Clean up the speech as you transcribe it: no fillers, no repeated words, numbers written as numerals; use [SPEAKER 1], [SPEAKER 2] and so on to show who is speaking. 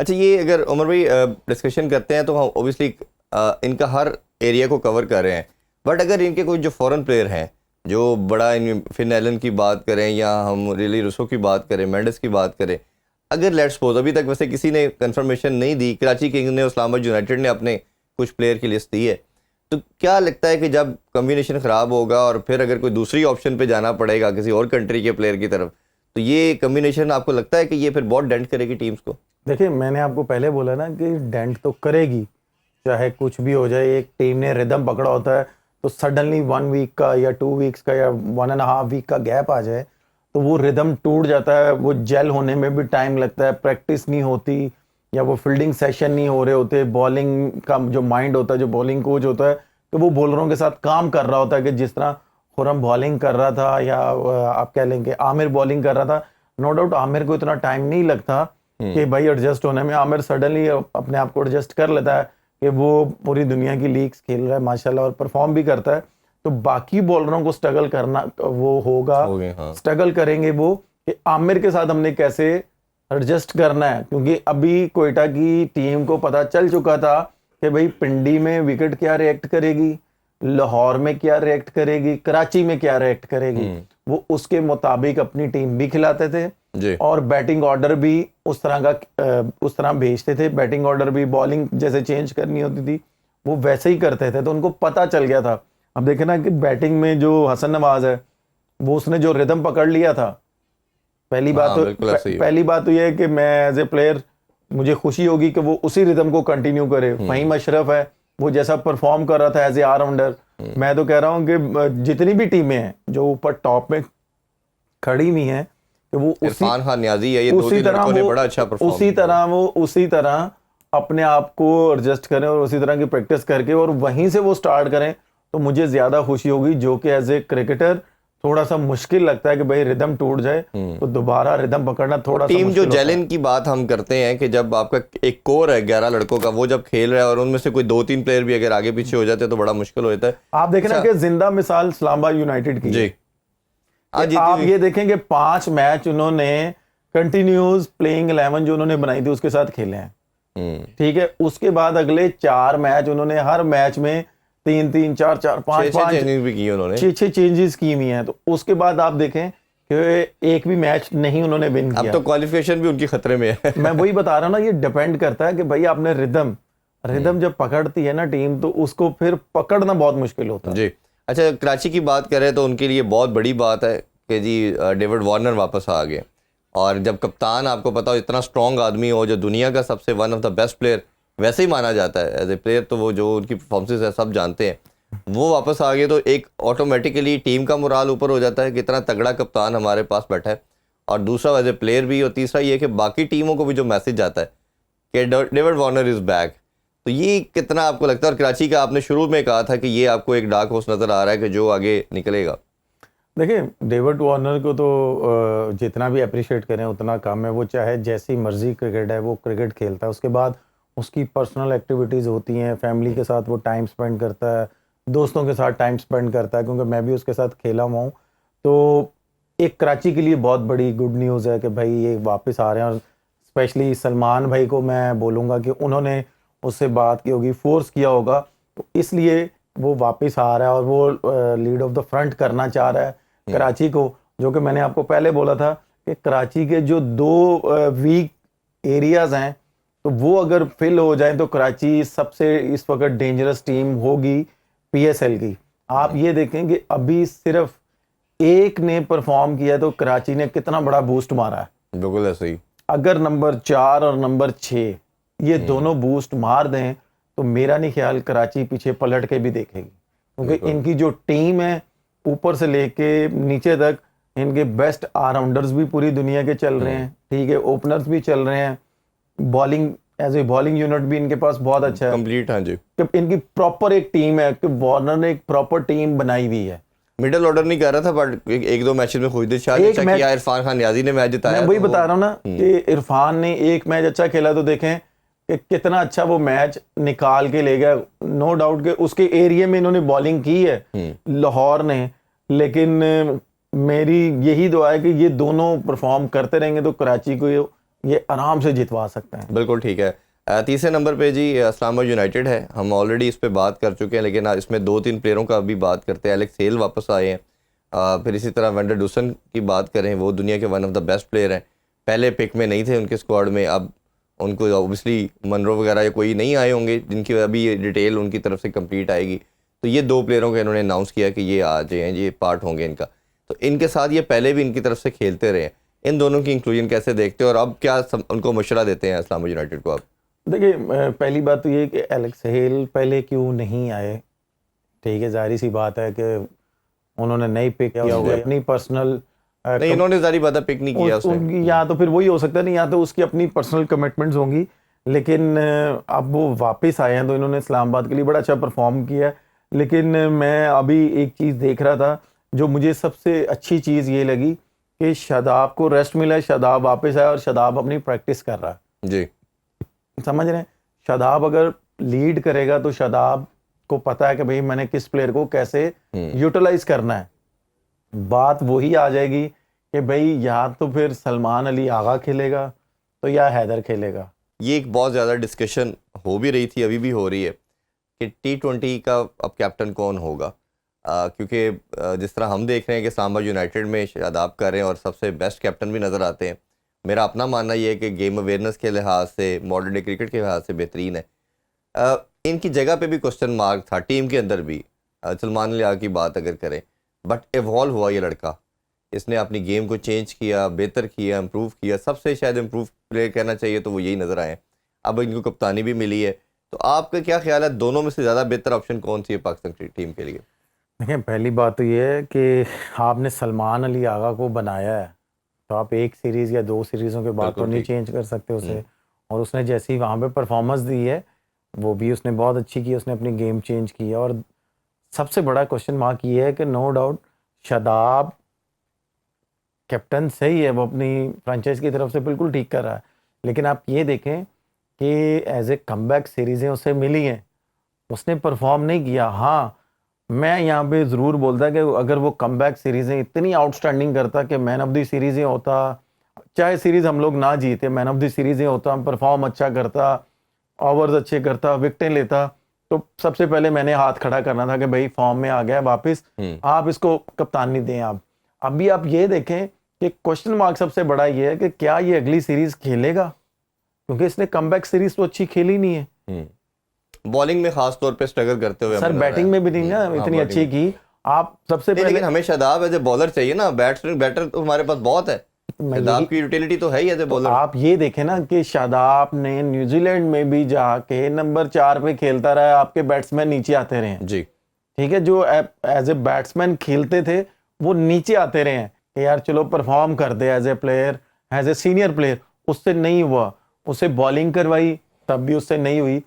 [SPEAKER 1] अच्छा, ये अगर उमर भाई डिस्कशन करते हैं तो हम ओबियसली इनका हर एरिया को कवर कर रहे हैं, बट अगर इनके कोई जो फॉरेन प्लेयर हैं जो बड़ा फिन एलन की बात करें या हम रिली रूसो की बात करें, मेंडिस की बात करें, अगर लेट्स सपोज अभी तक वैसे किसी ने कंफर्मेशन नहीं दी, कराची किंग्स ने, इस्लामाबाद यूनाइटेड ने अपने कुछ प्लेयर की लिस्ट दी है, तो क्या लगता है कि जब कम्बिनेशन ख़राब होगा और फिर अगर कोई दूसरी ऑप्शन पे जाना पड़ेगा किसी और कंट्री के प्लेयर की तरफ, तो ये कम्बिनेशन आपको लगता है कि ये फिर बहुत डेंट करेगी टीम्स को?
[SPEAKER 2] देखिए, मैंने आपको पहले बोला ना कि डेंट तो करेगी, चाहे कुछ भी हो जाए। एक टीम ने रिदम पकड़ा होता है तो सडनली 1 वीक का या 2 वीक्स का या 1.5 वीक का गैप आ जाए तो वो रिदम टूट जाता है, वो जेल होने में भी टाइम लगता है, प्रैक्टिस नहीं होती या वो फील्डिंग सेशन नहीं हो रहे होते, बॉलिंग का जो माइंड होता है, जो बॉलिंग कोच होता है, तो वो बॉलरों के साथ काम कर रहा होता है कि जिस तरह खुरम बॉलिंग कर रहा था या आप कह लेंगे आमिर बॉलिंग कर रहा था। नो डाउट आमिर को इतना टाइम नहीं लगता कि भाई एडजस्ट होने में, आमिर सडनली अपने आप को एडजस्ट कर लेता है कि वो पूरी दुनिया की लीग्स खेल रहा है माशाल्लाह और परफॉर्म भी करता है। तो बाकी बॉलरों को स्ट्रगल करना वो होगा,
[SPEAKER 1] हाँ।
[SPEAKER 2] स्ट्रगल करेंगे वो कि आमिर के साथ हमने कैसे एडजस्ट करना है, क्योंकि अभी कोयटा की टीम को पता चल चुका था कि भाई पिंडी में विकेट क्या रिएक्ट करेगी, लाहौर में क्या रिएक्ट करेगी, कराची में क्या रिएक्ट करेगी। वो उसके मुताबिक अपनी टीम भी खिलाते थे
[SPEAKER 1] जी।
[SPEAKER 2] और बैटिंग ऑर्डर भी उस तरह भेजते थे, बैटिंग ऑर्डर भी, बॉलिंग जैसे चेंज करनी होती थी वो वैसे ही करते थे, तो उनको पता चल गया था। अब देखे ना कि बैटिंग में जो हसन नवाज है वो उसने जो रिदम पकड़ लिया था, पहली बात तो ये है कि मैं एज ए प्लेयर मुझे खुशी होगी कि वो उसी रिदम को कंटिन्यू करे। फहीम अशरफ है, वो जैसा परफॉर्म कर रहा था एज ए ऑलराउंडर, मैं तो कह रहा हूँ कि जितनी भी टीमें हैं जो ऊपर टॉप में खड़ी हुई हैं कि वो
[SPEAKER 1] इरफान खान न्याजी है, ये उसी तरह
[SPEAKER 2] वो
[SPEAKER 1] बड़ा अच्छा परफॉर्म
[SPEAKER 2] उसी तरह अपने आप को एडजस्ट करें और उसी तरह की प्रैक्टिस करके और वहीं से वो स्टार्ट करें, तो मुझे ज्यादा खुशी होगी। जो कि एज ए क्रिकेटर थोड़ा सा मुश्किल लगता है कि भाई रिदम टूट जाए तो दोबारा रिदम पकड़ना थोड़ा सा
[SPEAKER 1] टीम जो जेलिन की बात हम करते हैं कि जब आपका एक कोर है 11 लड़कों का, वो जब खेल रहा है और उनमें से कोई 2-3 प्लेयर भी अगर आगे पीछे हो जाते हैं तो बड़ा मुश्किल हो जाता है।
[SPEAKER 2] आप देखें ना कि जिंदा मिसाल इस्लामाबाद यूनाइटेड की
[SPEAKER 1] जी,
[SPEAKER 2] आप ये देखेंगे 5 मैच उन्होंने कंटिन्यूस प्लेइंग 11 जो उन्होंने बनाई थी उसके साथ खेले हैं, ठीक है। उसके बाद अगले 4 मैच उन्होंने हर मैच में 3-3, 4-4, 5-5
[SPEAKER 1] भी की उन्होंने,
[SPEAKER 2] 6 चेंजेस की हुई हैं। तो उसके बाद आप देखें कि एक भी मैच नहीं उन्होंने विन किया।
[SPEAKER 1] अब तो क्वालिफिकेशन भी उनकी खतरे में है।
[SPEAKER 2] मैं वही बता रहा हूं ना, ये डिपेंड करता है कि भाई आपने रिदम जब पकड़ती है ना टीम, तो उसको फिर पकड़ना बहुत मुश्किल होता है
[SPEAKER 1] जी। अच्छा, कराची की बात करें तो उनके लिए बहुत बड़ी बात है कि जी डेविड वार्नर वापस आ गए, और जब कप्तान आपको पता हो इतना स्ट्रॉन्ग आदमी हो, जो दुनिया का सबसे one of the best player वैसे ही माना जाता है एज ए प्लेयर, तो वो जो उनकी परफॉर्मेंस है सब जानते हैं, वो वापस आ गए तो एक ऑटोमेटिकली टीम का मोराल ऊपर हो जाता है कि इतना तगड़ा कप्तान हमारे पास बैठा है, और दूसरा एज ए प्लेयर भी, और तीसरा ये कि बाकी टीमों को भी जो मैसेज आता है कि डेविड वार्नर इज़ बैक, तो ये कितना आपको लगता है? और कराची का आपने शुरू में कहा था कि ये आपको एक डार्क हॉर्स नज़र आ रहा है कि जो आगे निकलेगा।
[SPEAKER 2] देखिए, डेविड वार्नर को तो जितना भी अप्रिशिएट करें उतना कम है। वो चाहे जैसी मर्जी क्रिकेट है वो क्रिकेट खेलता है, उसके बाद उसकी पर्सनल एक्टिविटीज़ होती हैं, फैमिली के साथ वो टाइम स्पेंड करता है, दोस्तों के साथ टाइम स्पेंड करता है, क्योंकि मैं भी उसके साथ खेला हुआ हूँ। तो एक कराची के लिए बहुत बड़ी गुड न्यूज़ है कि भाई ये वापस आ रहे हैं, और स्पेशली सलमान भाई को मैं बोलूँगा कि उन्होंने उससे बात की होगी, फोर्स किया होगा, तो इसलिए वो वापस आ रहा है और वो लीड ऑफ द फ्रंट करना चाह रहा है कराची को। जो कि मैंने आपको पहले बोला था कि कराची के जो 2 वीक एरियाज हैं, तो वो अगर फिल हो जाए तो कराची सबसे इस वक्त डेंजरस टीम होगी PSL की। आप ये देखें कि अभी सिर्फ एक ने परफॉर्म किया तो कराची ने कितना बड़ा बूस्ट मारा है।
[SPEAKER 1] बिल्कुल ऐसे ही।
[SPEAKER 2] अगर नंबर 4 और नंबर 6 ये दोनों बूस्ट मार दें तो मेरा नहीं ख्याल कराची पीछे पलट के भी देखेगी, क्योंकि इनकी जो टीम है ऊपर से लेके नीचे तक, इनके बेस्ट ऑलराउंडर्स भी पूरी दुनिया के चल रहे हैं, ठीक है, ओपनर्स भी चल रहे हैं, bowling as a bowling unit भी इनके पास बहुत अच्छा है,
[SPEAKER 1] कंप्लीट। हाँ जी,
[SPEAKER 2] कि इनकी प्रॉपर एक टीम है, कि वार्नर ने एक प्रॉपर टीम बनाई हुई है।
[SPEAKER 1] मिडिल ऑर्डर नहीं कर रहा था, बट एक 2 मैचेस में खुद अच्छा किया। इरफान खान न्याजी ने मैच जिताया।
[SPEAKER 2] मैं वही बता रहा हूँ ना कि इरफान ने एक मैच अच्छा खेला, तो देखें कि कितना अच्छा वो मैच निकाल के ले गया। नो डाउट के उसके एरिया में इन्होंने बॉलिंग की है लाहौर ने, लेकिन मेरी यही दुआ है कि ये दोनों परफॉर्म करते रहेंगे तो कराची को ये आराम से जितवा सकते हैं।
[SPEAKER 1] बिल्कुल ठीक है। तीसरे नंबर पे जी इस्लामाबाद यूनाइटेड है। हम ऑलरेडी इस पे बात कर चुके हैं, लेकिन इसमें 2-3 प्लेयरों का भी बात करते हैं। एलेक्स हेल वापस आए हैं। फिर इसी तरह वेंडर डुसन की बात करें, वो दुनिया के one of the best player हैं। पहले पिक में नहीं थे उनके स्क्वाड में, अब उनको ऑब्वियसली मनरो वगैरह या कोई नहीं आए होंगे जिनकी अभी ये डिटेल उनकी तरफ से कंप्लीट आएगी। तो ये 2 प्लेयरों का इन्होंने अनाउंस किया कि ये आ जाएँ, ये पार्ट होंगे इनका। तो इनके साथ ये पहले भी इनकी तरफ से खेलते रहे हैं। इन दोनों की इंक्लूजन कैसे देखते हो और अब क्या उनको मशवरा देते हैं इस्लामाबाद यूनाइटेड को आप?
[SPEAKER 2] देखिए, पहली बात तो ये कि एलेक्स हेल पहले क्यों नहीं आए। ठीक है, जाहिर सी बात है कि उन्होंने नहीं पिक किया होगा अपनी पर्सनल,
[SPEAKER 1] नहीं इन्होंने जारी बात है पिक नहीं किया उसने।
[SPEAKER 2] उनकी या तो फिर वही हो सकता है, नहीं या तो उसकी अपनी पर्सनल कमिटमेंट्स होंगी। लेकिन अब वो वापस आए हैं तो इन्होंने इस्लामाबाद के लिए बड़ा अच्छा परफॉर्म किया है। लेकिन मैं अभी एक चीज़ देख रहा था, जो मुझे सबसे अच्छी चीज़ ये लगी कि शादाब को रेस्ट मिला है, शादाब वापस आया और शादाब अपनी प्रैक्टिस कर रहा है।
[SPEAKER 1] जी
[SPEAKER 2] समझ रहे हैं, शादाब अगर लीड करेगा तो शादाब को पता है कि भाई मैंने किस प्लेयर को कैसे यूटिलाइज करना है। बात वही आ जाएगी कि भाई या तो फिर सलमान अली आगा खेलेगा तो या हैदर खेलेगा।
[SPEAKER 1] ये एक बहुत ज़्यादा डिस्कशन हो भी रही थी, अभी भी हो रही है कि T20 का अब कैप्टन कौन होगा। क्योंकि जिस तरह हम देख रहे हैं कि इस्लामाबाद यूनाइटेड में शादाब कर रहे हैं और सबसे बेस्ट कैप्टन भी नज़र आते हैं। मेरा अपना मानना ये है कि गेम अवेयरनेस के लिहाज से, मॉडर्न डे क्रिकेट के लिहाज से बेहतरीन है। इनकी जगह पे भी क्वेश्चन मार्क था टीम के अंदर भी। सलमान अली की बात अगर करें, बट इवॉल्व हुआ ये लड़का, इसने अपनी गेम को चेंज किया, बेहतर किया, इम्प्रूव किया। सबसे शायद इम्प्रूव प्लेयर कहना चाहिए तो वो यही नज़र आए। अब इनको कप्तानी भी मिली है, तो आपका क्या ख्याल है दोनों में से ज़्यादा बेहतर ऑप्शन कौन सी है पाकिस्तान टीम के लिए?
[SPEAKER 2] देखिए, पहली बात तो ये है कि आपने सलमान अली आगा को बनाया है तो आप एक सीरीज़ या 2 सीरीज़ों के बाद तो नहीं चेंज कर सकते उसे। और उसने जैसी वहाँ पे परफॉर्मेंस दी है वो भी उसने बहुत अच्छी की, उसने अपनी गेम चेंज की है। और सबसे बड़ा क्वेश्चन मार्क ये है कि नो डाउट शादाब कैप्टन सही है, वो अपनी फ्रेंचाइज की तरफ से बिल्कुल ठीक कर रहा है। लेकिन आप ये देखें कि एज ए कमबैक सीरीज़ें उसे मिली हैं, उसने परफॉर्म नहीं किया। हाँ, मैं यहाँ पे ज़रूर बोलता कि अगर वो कमबैक सीरीज़ें इतनी आउटस्टैंडिंग करता कि मैन ऑफ द सीरीज़ें होता, चाहे सीरीज़ हम लोग ना जीते, मैन ऑफ द सीरीज़ें होता, परफॉर्म अच्छा करता, ओवर्स अच्छे करता, विकेटें लेता, तो सबसे पहले मैंने हाथ खड़ा करना था कि भाई फॉर्म में आ गया वापस, आप इसको कप्तानी दें। आप अभी आप ये देखें कि क्वेश्चन मार्क सबसे बड़ा ये है कि क्या ये अगली सीरीज़ खेलेगा, क्योंकि इसने कमबैक सीरीज़ तो अच्छी खेली नहीं है।
[SPEAKER 1] बॉलिंग में खास तौर पे स्ट्रगल करते हुए
[SPEAKER 2] सर बैटिंग में भी नहीं ना इतनी अच्छी की। आप सबसे पहले,
[SPEAKER 1] लेकिन हमें शादाब एज ए बॉलर चाहिए ना, बैटर तो हमारे पास बहुत है। शादाब की यूटिलिटी तो है ही एज ए बॉलर।
[SPEAKER 2] आप ये देखें ना कि शादाब ने न्यूजीलैंड में भी जाके नंबर 4 पे खेलता रहा, आपके बैट्समैन नीचे आते रहे
[SPEAKER 1] जी।
[SPEAKER 2] ठीक है, जो एज ए बैट्समैन खेलते थे वो नीचे आते रहे हैं कि यार चलो परफॉर्म कर दे as a player, as a senior player. उससे नहीं हुआ, उसे बॉलिंग करवाई तब भी उससे नहीं हुई।